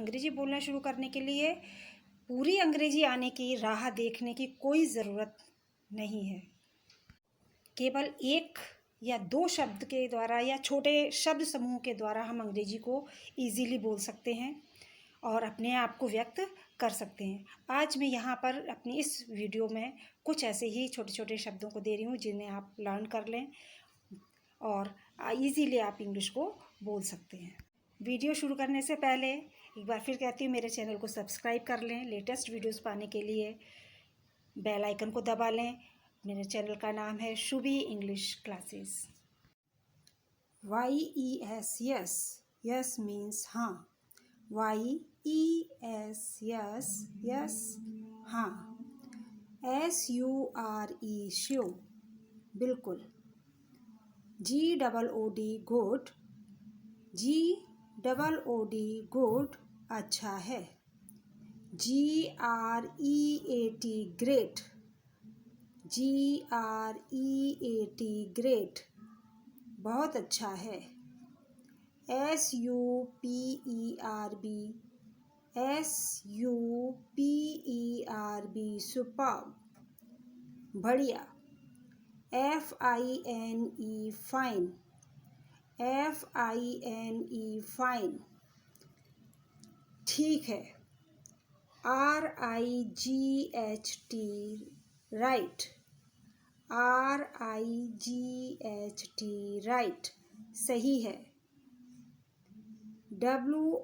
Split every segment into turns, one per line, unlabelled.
अंग्रेजी बोलना शुरू करने के लिए पूरी अंग्रेजी आने की राह देखने की कोई ज़रूरत नहीं है। केवल एक या दो शब्द के द्वारा या छोटे शब्द समूह के द्वारा हम अंग्रेजी को इजीली बोल सकते हैं और अपने आप को व्यक्त कर सकते हैं। आज मैं यहाँ पर अपनी इस वीडियो में कुछ ऐसे ही छोटे छोटे शब्दों को दे रही हूँ जिन्हें आप लर्न कर लें और इजीली आप इंग्लिश को बोल सकते हैं। वीडियो शुरू करने से पहले एक बार फिर कहती हूँ, मेरे चैनल को सब्सक्राइब कर लें। लेटेस्ट वीडियोस पाने के लिए बेल आइकन को दबा लें। मेरे चैनल का नाम है Shubhi English classes. YES yes, yes means हाँ। YES यस, यस हाँ। SURE श्योर, बिल्कुल। GOOD गुड, GOOD गुड अच्छा है। GREAT ग्रेट, GREAT ग्रेट बहुत अच्छा है। SUPERB सुपर्ब बढ़िया। FINE फाइन, FINE फाइन ठीक है। RIGHT राइट, RIGHT राइट सही है। WONDERFUL,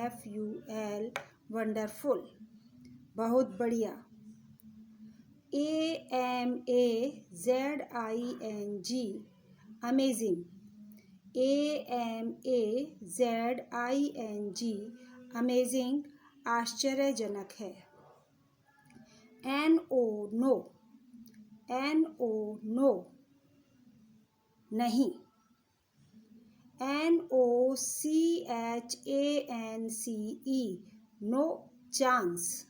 WONDERFUL वंडरफुल बहुत बढ़िया। AMAZING अमेजिंग, AMAZING अमेजिंग आश्चर्यजनक है। NO नो, NO नो नहीं। NOCHANCE no chance,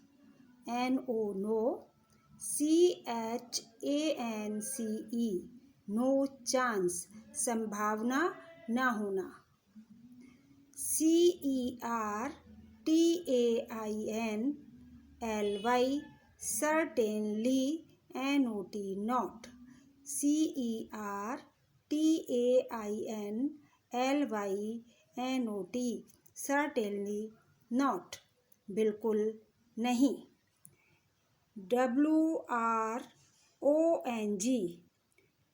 NO no CHANCE no chance संभावना न होना। CERTAINLY certainly NOT not, CERTAINLY NOT certainly not बिल्कुल नहीं। WRONG,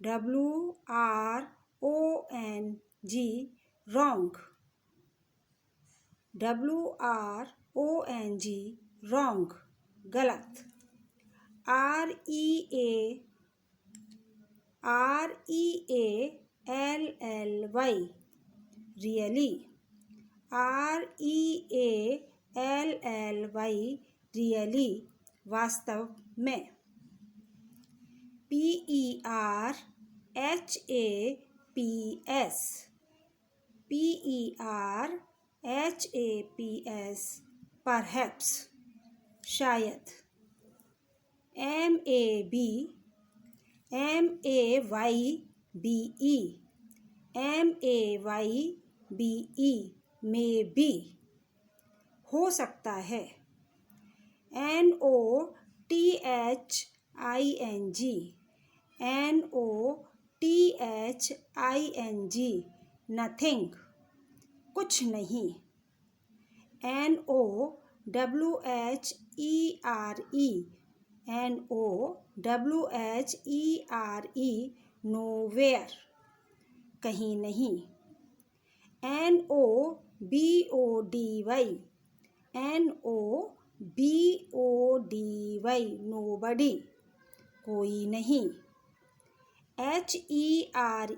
WRONG wrong, WRONG wrong गलत। REALLY really, REALLY really वास्तव में। PERHAPS, PERHAPS perhaps शायद। MAYBE, MAYBE maybe हो सकता है। NOTHING nothing कुछ नहीं। NOWHERE nowhere कहीं नहीं। NOBODY nobody कोई नहीं। HERE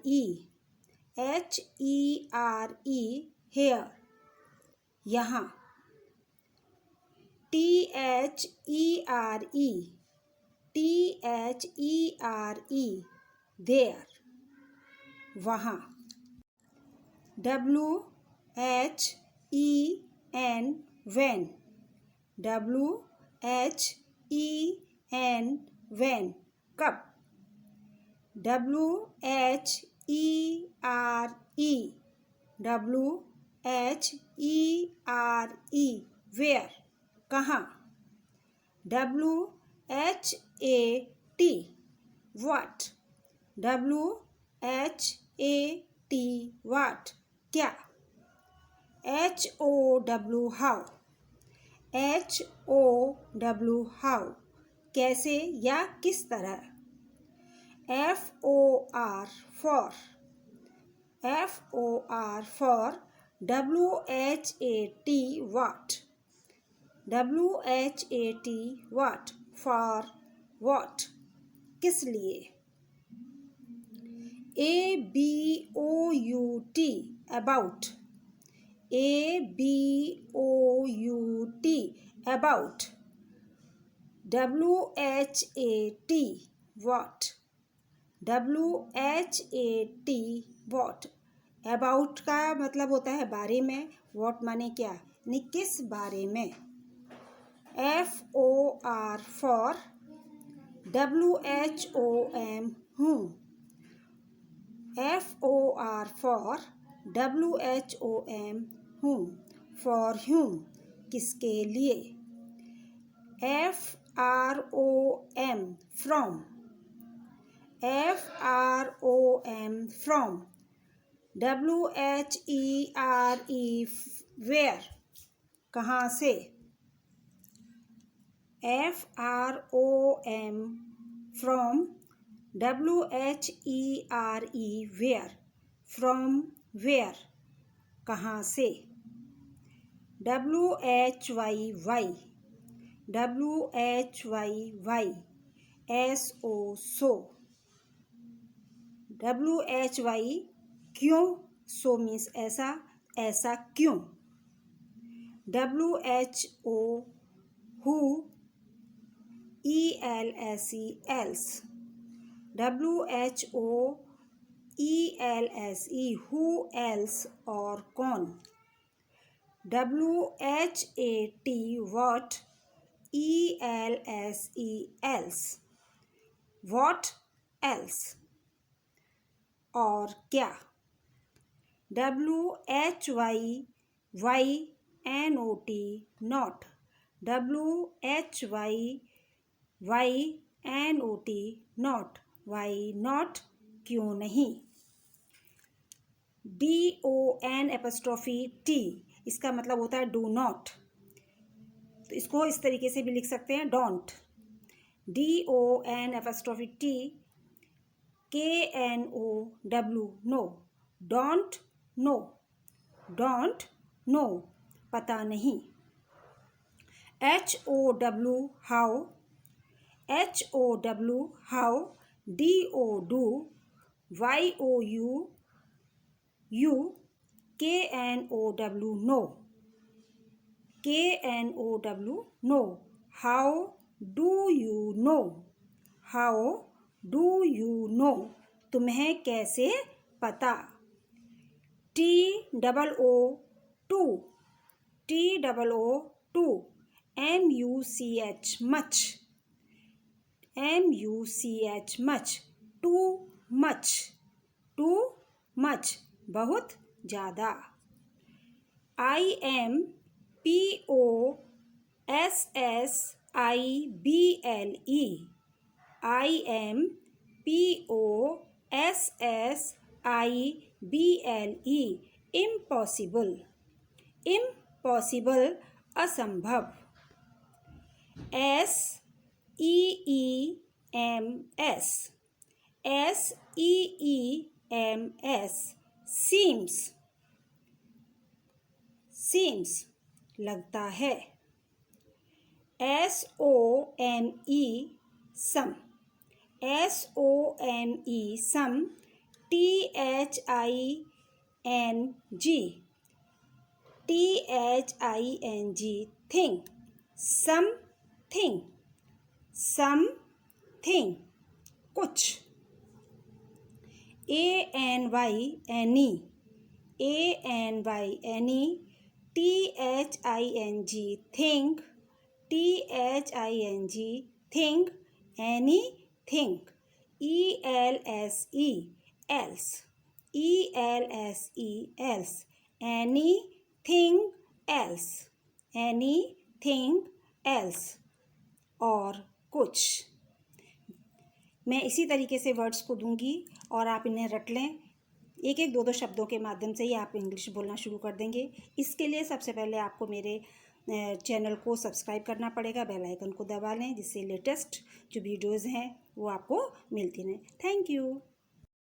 here यहाँ। THERE there वहाँ। WHEN when, WHEN when कब। WHERE, WHERE, where, कहाँ. WHAT, what, WHAT, what, क्या. HOW, how, HOW, how, कैसे या किस तरह. FOR, for, FOR, for, WHAT, what, WHAT, what, for what, किस लिए. ABOUT, about, ABOUT, about. WHAT, what, WHAT, what, about का मतलब होता है बारे में, what माने क्या, यानी किस बारे में. FOR, for, WHOM, whom, FOR, for, WHOM, whom, for whom, किसके लिए. FROM, from, FROM, from, WHERE, where, कहाँ से. FROM, from, WHERE, where, from where, कहाँ से. WHYY, WHYY, SO, so. WHY, क्यों, so means ऐसा, ऐसा क्यों. WHO, who, ELSE, else. WHO, ELSE, who else, और कौन. WHAT, what, ELSE, else, what else, और क्या. WHYY, not, not. WHYY, not, why not, क्यों नहीं. DON', इसका मतलब होता है डू नॉट, तो इसको इस तरीके से भी लिख सकते हैं don't. DON', KNOW, know, don't know, don't know, पता नहीं. HOW, how, HOW, how. DO, do. YOU, you. KNOW, no, KNOW, no. How do you know, how do you know, तुम्हें कैसे पता. TOO, two, TOO, MUCH, much, MUCH, much. Too much, too much, बहुत ज़्यादा. IMPOSSIBLE, IMPOSSIBLE, impossible, impossible, असंभव. SEEMS, seems, seems, लगता है. SOME, some, SOME, some. THING, thing, something, something, कुछ. ANY, any, ANY, THING, think, THING, think, anything, ELSE, else, ELSE, else, anything else, anything else, और कुछ। मैं इसी तरीके से वर्ड्स को दूंगी और आप इन्हें रट लें। एक एक दो दो शब्दों के माध्यम से ही आप इंग्लिश बोलना शुरू कर देंगे। इसके लिए सबसे पहले आपको मेरे चैनल को सब्सक्राइब करना पड़ेगा, बेल आइकन को दबा लें, जिससे लेटेस्ट जो वीडियोज़ हैं वो आपको मिलती रहें। Thank you.